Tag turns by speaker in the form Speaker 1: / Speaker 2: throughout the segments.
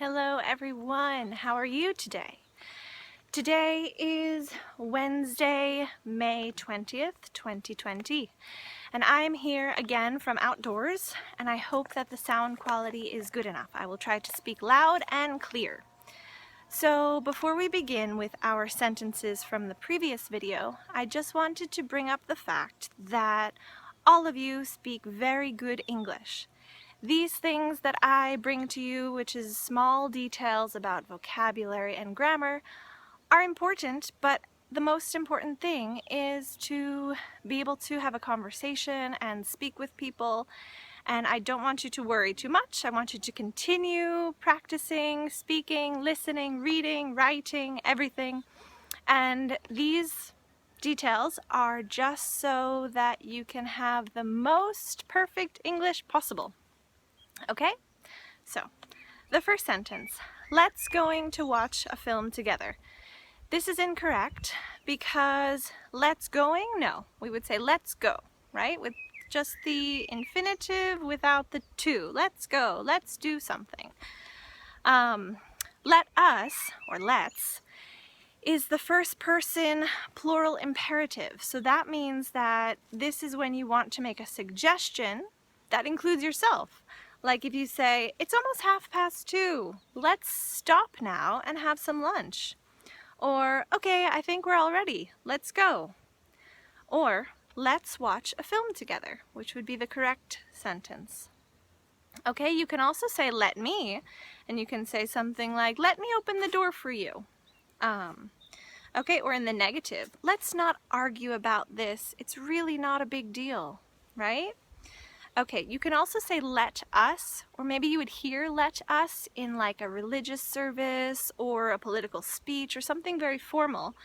Speaker 1: Hello everyone, how are you today? Today is Wednesday, May 20th, 2020, and I am here again from outdoors, and I hope that the sound quality is good enough. I will try to speak loud and clear. So before we begin with our sentences from the previous video, I just wanted to bring up the fact that all of you speak very good English. These things that I bring to you, which is small details about vocabulary and grammar, are important, but the most important thing is to be able to have a conversation and speak with people. And I don't want you to worry too much. I want you to continue practicing, speaking, listening, reading, writing, everything. And these details are just so that you can have the most perfect English possible. Okay? So, the first sentence. Let's going to watch a film together. This is incorrect because let's going, no. We would say let's go, right? With just the infinitive without the to. Let's go, let's do something. Let us, or let's, is the first person plural imperative. So that means that this is when you want to make a suggestion that includes yourself. Like if you say, it's almost 2:30, let's stop now and have some lunch. Or, okay, I think we're all ready, let's go. Or, let's watch a film together, which would be the correct sentence. Okay, you can also say, let me, and you can say something like, let me open the door for you. Okay, or in the negative, let's not argue about this, it's really not a big deal, right? Okay, you can also say let us, or maybe you would hear let us in like a religious service or a political speech or something very formal.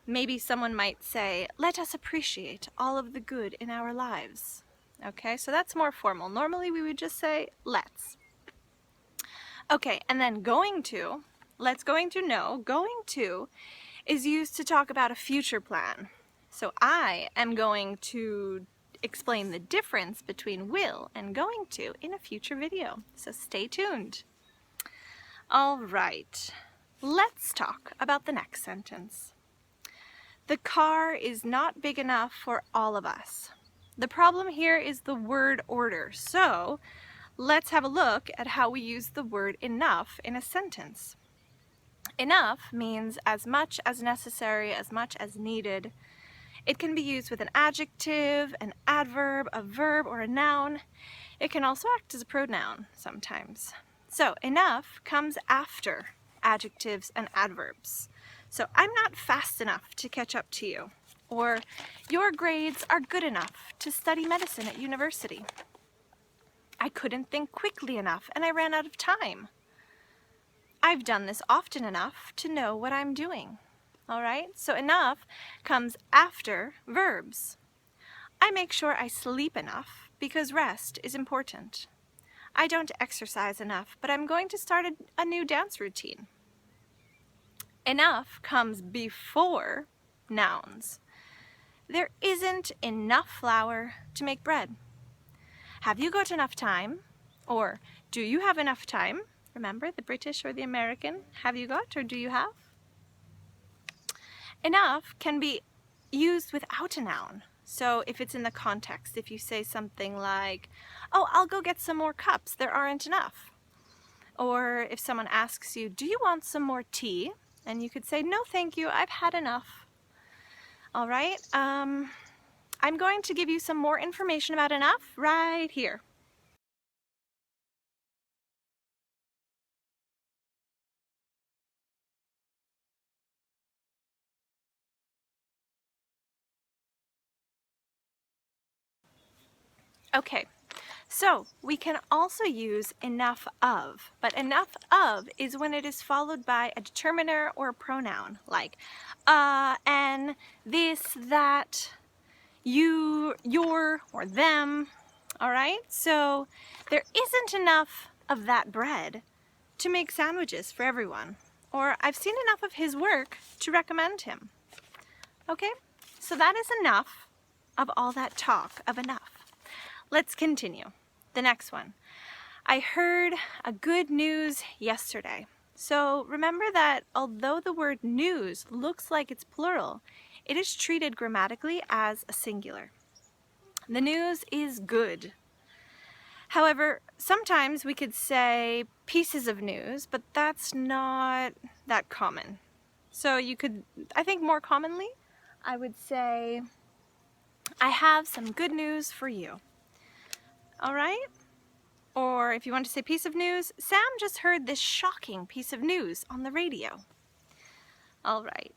Speaker 1: Maybe someone might say, let us appreciate all of the good in our lives. Okay, so that's more formal. Normally we would just say let's. Okay, and then going to, let's going to know, going to is used to talk about a future plan. So I am going to explain the difference between will and going to in a future video, so stay tuned. All right, let's talk about the next sentence. The car is not big enough for all of us. The problem here is the word order, so let's have a look at how we use the word enough in a sentence. Enough means as much as necessary, as much as needed. It can be used with an adjective, an adverb, a verb, or a noun. It can also act as a pronoun sometimes. So enough comes after adjectives and adverbs. So I'm not fast enough to catch up to you. Or your grades are good enough to study medicine at university. I couldn't think quickly enough and I ran out of time. I've done this often enough to know what I'm doing. All right, so enough comes after verbs. I make sure I sleep enough because rest is important. I don't exercise enough, but I'm going to start a new dance routine. Enough comes before nouns. There isn't enough flour to make bread. Have you got enough time? Or do you have enough time? Remember the British or the American, have you got or do you have? Enough can be used without a noun. So if it's in the context, if you say something like, oh, I'll go get some more cups, there aren't enough. Or if someone asks you, do you want some more tea? And you could say, no, thank you, I've had enough. All right, I'm going to give you some more information about enough right here. Okay, so we can also use enough of, but enough of is when it is followed by a determiner or a pronoun, like an, this, that, you, your, or them, all right? So there isn't enough of that bread to make sandwiches for everyone, or I've seen enough of his work to recommend him. Okay, so that is enough of all that talk of enough. Let's continue. The next one. I heard a good news yesterday. So remember that although the word news looks like it's plural, it is treated grammatically as a singular. The news is good. However, sometimes we could say pieces of news, but that's not that common. So you could, I think more commonly, I would say, I have some good news for you. All right? Or if you want to say piece of news, Sam just heard this shocking piece of news on the radio. All right.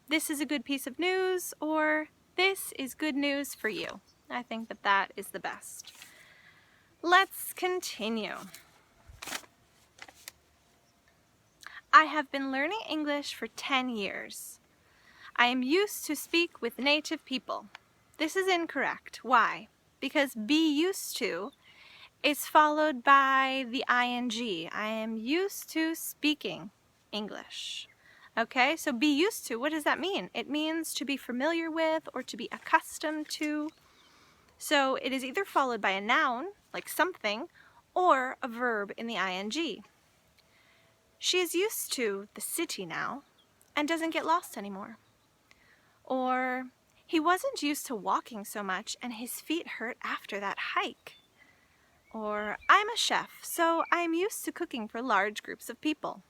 Speaker 1: This is a good piece of news, or this is good news for you. I think that that is the best. Let's continue. I have been learning English for 10 years. I am used to speak with native people. This is incorrect. Why? Because be used to is followed by the ing. I am used to speaking English. Okay, so be used to, what does that mean? It means to be familiar with or to be accustomed to. So it is either followed by a noun, like something, or a verb in the ing. She is used to the city now and doesn't get lost anymore. Or he wasn't used to walking so much and his feet hurt after that hike. Or I'm a chef, so I'm used to cooking for large groups of people.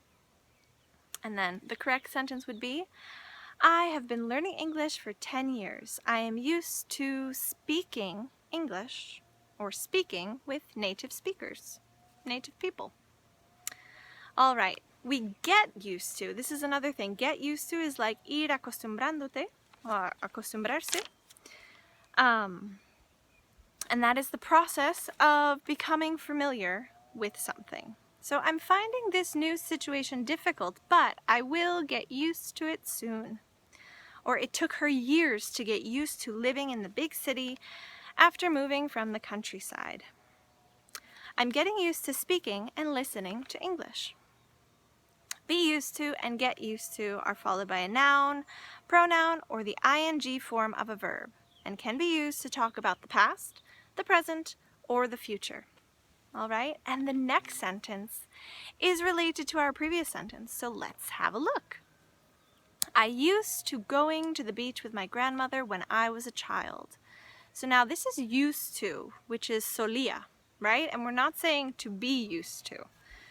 Speaker 1: And then the correct sentence would be, I have been learning English for 10 years. I am used to speaking English or speaking with native speakers, native people. All right, we get used to. This is another thing. Get used to is like ir acostumbrándote or acostumbrarse. And that is the process of becoming familiar with something. So I'm finding this new situation difficult, but I will get used to it soon. Or it took her years to get used to living in the big city after moving from the countryside. I'm getting used to speaking and listening to English. Be used to and get used to are followed by a noun, pronoun, or the ing form of a verb, and can be used to talk about the past, the present, or the future. All right, and the next sentence is related to our previous sentence, so let's have a look. I used to going to the beach with my grandmother when I was a child. So now this is used to, which is solía, right? And we're not saying to be used to.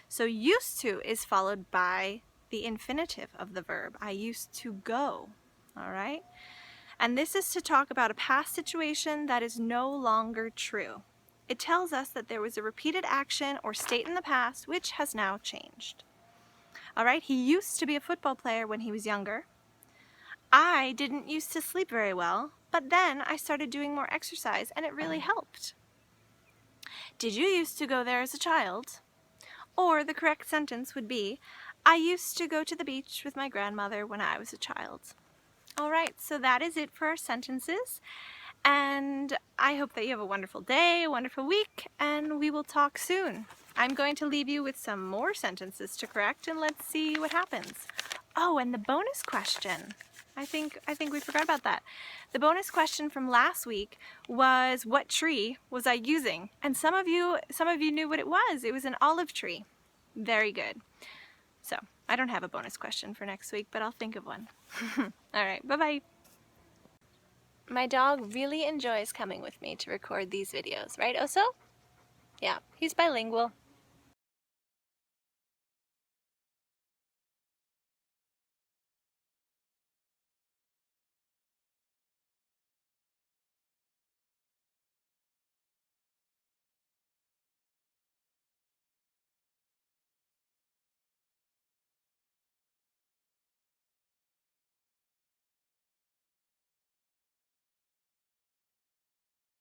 Speaker 1: So used to is followed by the infinitive of the verb. I used to go, all right? And this is to talk about a past situation that is no longer true. It tells us that there was a repeated action or state in the past which has now changed. All right, he used to be a football player when he was younger. I didn't used to sleep very well, but then I started doing more exercise and it really helped. Did you used to go there as a child? Or the correct sentence would be, I used to go to the beach with my grandmother when I was a child. All right, so that is it for our sentences. And I hope that you have a wonderful day, a wonderful week, and we will talk soon. I'm going to leave you with some more sentences to correct, and let's see what happens. Oh, and the bonus question. I think we forgot about that. The bonus question from last week was, what tree was I using? And some of you knew what it was. It was an olive tree. Very good. So I don't have a bonus question for next week, but I'll think of one. All right, bye-bye. My dog really enjoys coming with me to record these videos, right, Oso? Yeah, he's bilingual.